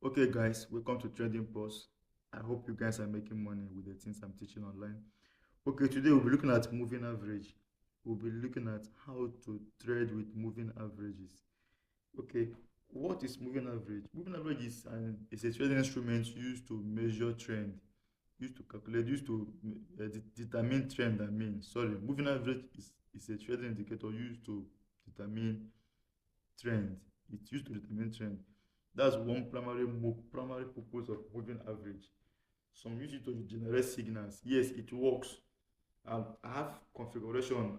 Okay, guys, welcome to Trading Pulse. I hope you guys are making money with the things I'm teaching online. Okay, today we'll be looking at moving average. We'll be looking at how to trade with moving averages. Okay, what is moving average? Moving average is a trading instrument used to measure trend, used to calculate, used to determine trend. Moving average is a trading indicator used to determine trend. It's used to determine trend. That's one primary purpose of moving average. Some use it to generate signals. Yes, it works. I have configuration.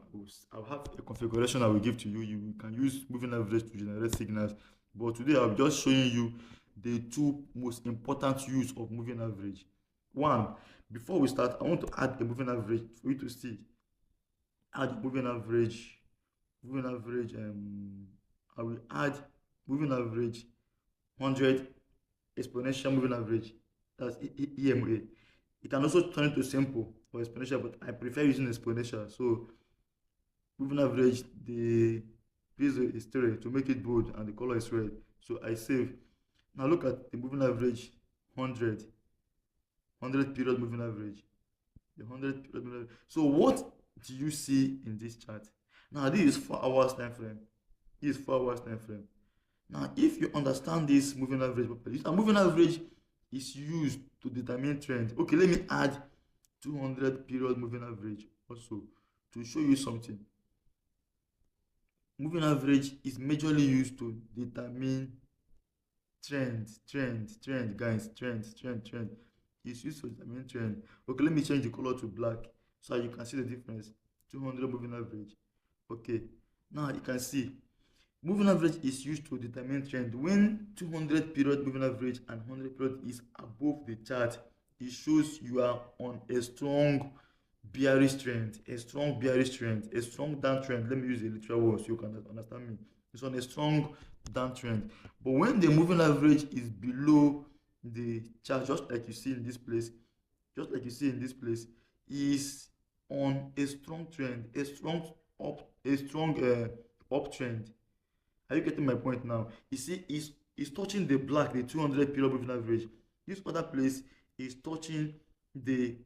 I'll have a configuration I will give to you. You can use moving average to generate signals. But today I'm just showing you the two most important use of moving average. One, before we start, I want to add a moving average for you to see. Add moving average. Moving average. I will add moving average 100 exponential moving average. That's EMA. You can also turn it to simple or exponential, but I prefer using exponential. So moving average, this is a story to make it bold and the color is red. So I save. Now look at the moving average 100 period moving average. The 100 period moving average. So what do you see in this chart? Now this is 4 hours time frame. This is 4 hours time frame. Now, if you understand this moving average properly, a moving average is used to determine trend. Okay, let me add 200 period moving average also to show you something. Moving average is majorly used to determine trend, guys, trend. It's used to determine trend. Okay, let me change the color to black so you can see the difference. 200 moving average. Okay, now you can see moving average is used to determine trend. When 200 period moving average and 100 period is above the chart, it shows you are on a strong bearish trend, a strong downtrend. Let me use a literal word so you can understand me. It's on a strong downtrend. But when the moving average is below the chart, just like you see in this place, is on a strong trend, a strong uptrend. Are you getting my point now? You see, it's touching the black, the 200 period moving average. This other place is touching the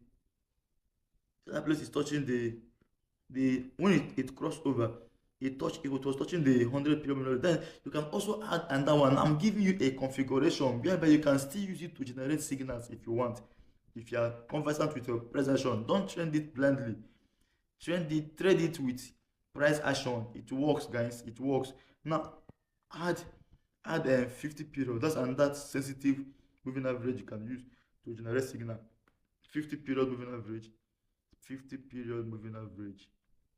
when it crossed over, it was touching the 100 period moving average. Then you can also add another one. I'm giving you a configuration whereby you can still use it to generate signals if you want. If you are conversant with your price action, don't trend it blindly. Trade it with price action. It works, guys. It works. Now add 50 period. That's sensitive moving average you can use to generate signal. 50 period moving average.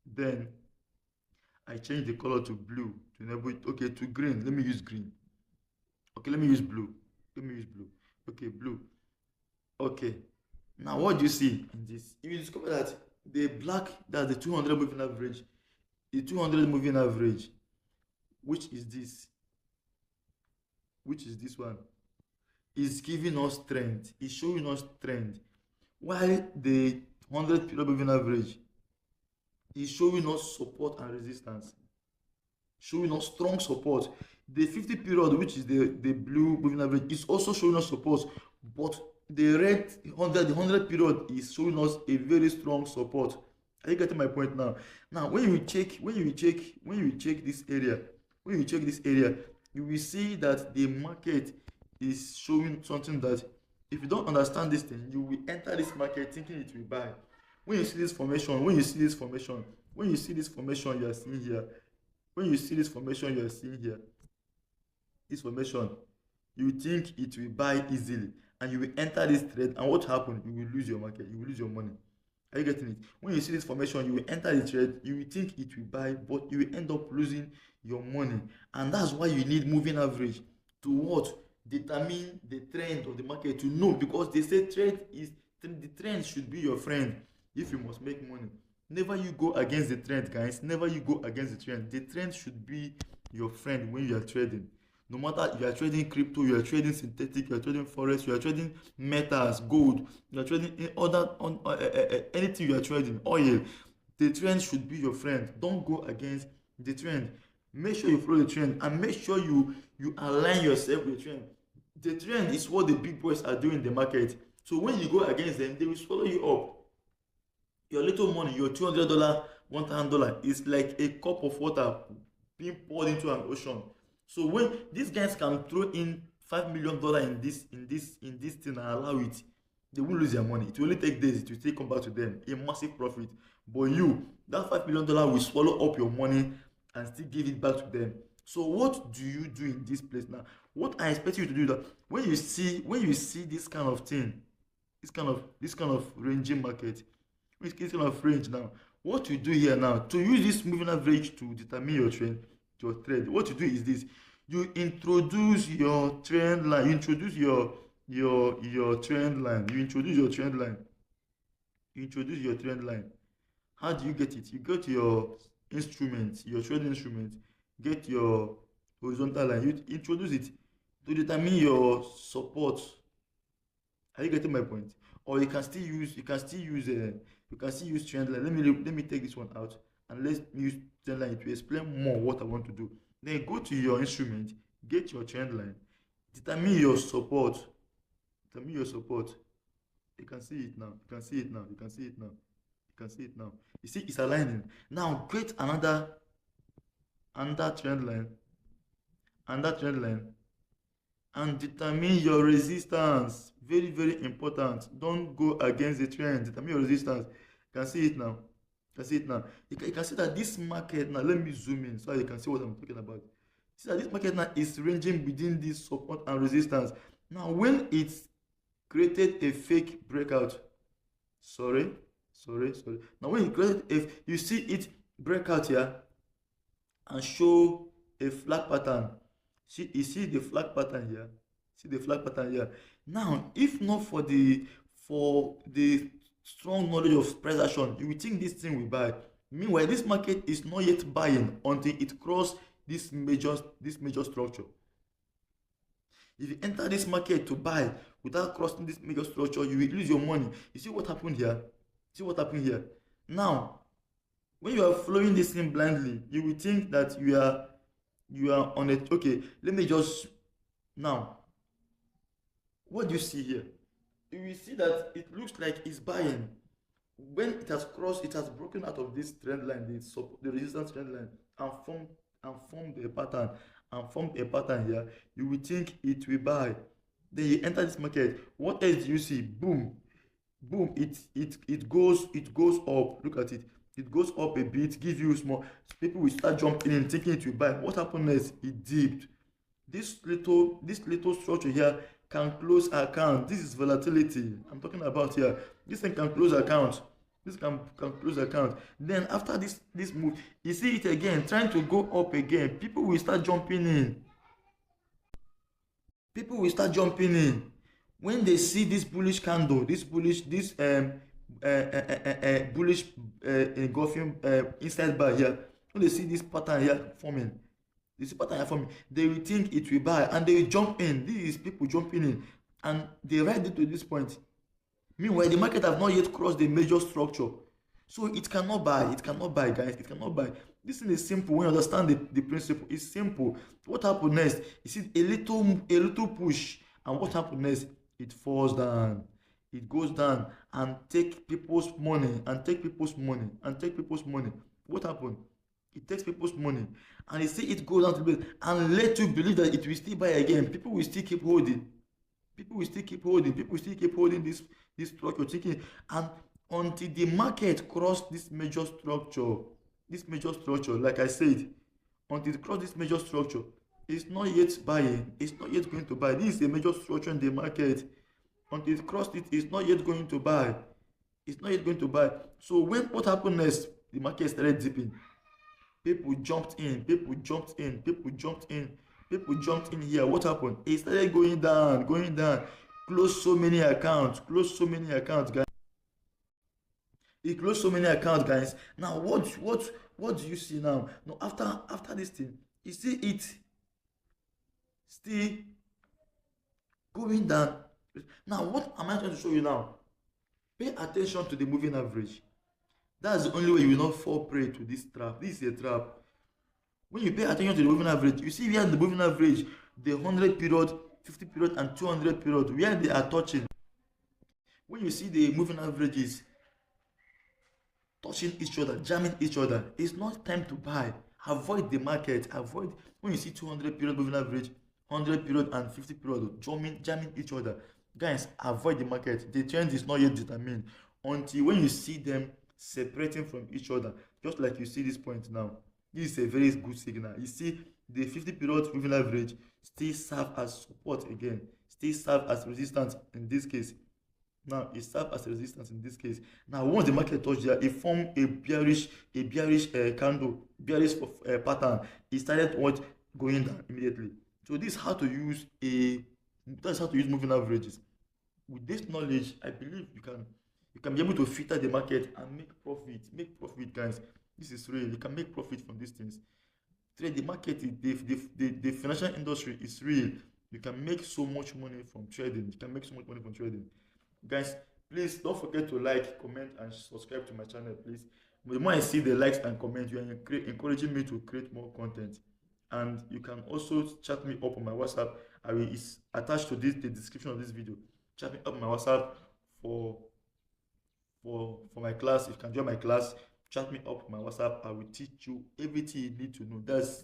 Then I change the color to blue to enable it. Okay, to green. Let me use green. Okay, let me use blue. Okay, blue. Okay. Now what do you see in this? You discover that the black, that's the 200 moving average. The 200 moving average, which is this one, is giving us trend, is showing us trend, while the 100 period moving average is showing us support and resistance, showing us strong support. The 50 period, which is the blue moving average, is also showing us support, but the red 100 period is showing us a very strong support. Are you getting my point now? Now when you check this area, you will see that the market is showing something that, if you don't understand this thing, you will enter this market thinking it will buy. When you see this formation you are seeing here, this formation, you think it will buy easily and you will enter this trade, and what happen? You will lose your market, you will lose your money. Are you getting it? When you see this formation, you will enter the trade, you will think it will buy, but you will end up losing your money. And that's why you need moving average to what? Determine the trend of the market, to know, because they say the trend should be your friend if you must make money. Never you go against the trend, guys. Never you go against the trend. The trend should be your friend when you are trading. No matter if you are trading crypto, you are trading synthetic, you are trading forex, you are trading metals, gold, you are trading anything you are trading, oil, the trend should be your friend. Don't go against the trend. Make sure you follow the trend and make sure you align yourself with the trend. The trend is what the big boys are doing in the market. So when you go against them, they will swallow you up. Your little money, your $200, $1,000 is like a cup of water being poured into an ocean. So when these guys can throw in $5 million in this thing and allow it, they won't lose their money. It will only take days. It will still come back to them a massive profit. But you, that $5 million will swallow up your money and still give it back to them. So what do you do in this place now? What I expect you to do, that when you see this kind of thing, this kind of ranging market, this kind of range now, what you do here now to use this moving average to determine your trend, what you do is this: you introduce your trend line, you introduce your trend line, you introduce your trend line. How do you get it? You get your instrument, your trading instrument, get your horizontal line, you introduce it to determine your support. Are you getting my point? Or you can still use trend line. Let me take this one out and let's use trend line to explain more what I want to do. Then go to your instrument, get your trend line, determine your support. Determine your support. You can see it now. You can see it now. You can see it now. You can see it now. You see it's aligning. Now create another trend line, another trend line, and determine your resistance. Very, very important. Don't go against the trend. Determine your resistance. You can see it now. You can see it now. You can see that this market now. Let me zoom in so you can see what I'm talking about. See that this market now is ranging within this support and resistance. Now, when it's created a fake breakout, sorry. Now, when it created, if you see it break out here and show a flag pattern, see the flag pattern here. See the flag pattern here. Now, if not for the strong knowledge of price action, you will think this thing will buy. Meanwhile, this market is not yet buying until it cross this major structure. If you enter this market to buy without crossing this major structure, you will lose your money. You see what happened here? See what happened here? Now, when you are following this thing blindly, you will think that you are on it. Okay, let me just now. What do you see here? You will see that it looks like it's buying. When it has crossed, it has broken out of this trend line, the resistance trend line, and formed a pattern, here. You will think it will buy. Then you enter this market. What else do you see? Boom, boom. It goes up. Look at it. It goes up a bit, give you small. People will start jumping in, thinking it will buy. What happened next? It dipped. This little structure here can close account. This is volatility I'm talking about here. This thing can close account. This can close account. Then after this move, you see it again trying to go up again. People will start jumping in when they see this bullish candle, bullish engulfing inside bar here. When they see this pattern here forming, they will think it will buy and they will jump in. This is people jumping in, and they ride it to this point. Meanwhile, the market have not yet crossed the major structure, so it cannot buy. It cannot buy, guys. It cannot buy. This thing is simple when you understand the principle. It's simple. What happens next? You see a little push, and what happens next? It falls down. It goes down and take people's money, What happened? It takes people's money, and you see it go down to the base and let you believe that it will still buy again. People will still keep holding. This structure, thinking, and until the market cross this major structure, like I said, until it cross this major structure, it's not yet buying. It's not yet going to buy. This is a major structure in the market. Until it crossed it, it's not yet going to buy. So what happened next? The market started dipping. People jumped in. Here. What happened? It started going down. Close so many accounts, guys. It closed so many accounts, guys. Now, what do you see now? Now, after this thing, you see it still going down. Now, what am I trying to show you now? Pay attention to the moving average. That's the only way you will not fall prey to this trap. This is a trap. When you pay attention to the moving average, you see here the moving average, the 100 period 50 period and 200 period where they are touching. When you see the moving averages touching each other, jamming each other, it's not time to buy. Avoid the market. Avoid when you see 200 period moving average, 100 period and 50 period jamming each other. Guys, avoid the market. The trend is not yet determined until when you see them separating from each other, just like you see this point now. This is a very good signal. You see the 50 period moving average still serve as support again, still serve as resistance in this case. Now it serves as a resistance in this case. Now once the market touch there, it formed a bearish candle, bearish pattern. It started what going down immediately. So this is how to use moving averages. With this knowledge, I believe you can be able to filter the market and make profit. Make profit, guys. This is real. You can make profit from these things. Today the market is the financial industry is real. You can make so much money from trading. You can make so much money from trading. Guys, please don't forget to like, comment and subscribe to my channel, please. The more I see the likes and comments, you are encouraging me to create more content. And you can also chat me up on my WhatsApp. I will is attached to the description of this video. Chat me up on my WhatsApp for for my class. If you can join my class, chat me up on my WhatsApp. I will teach you everything you need to know. That's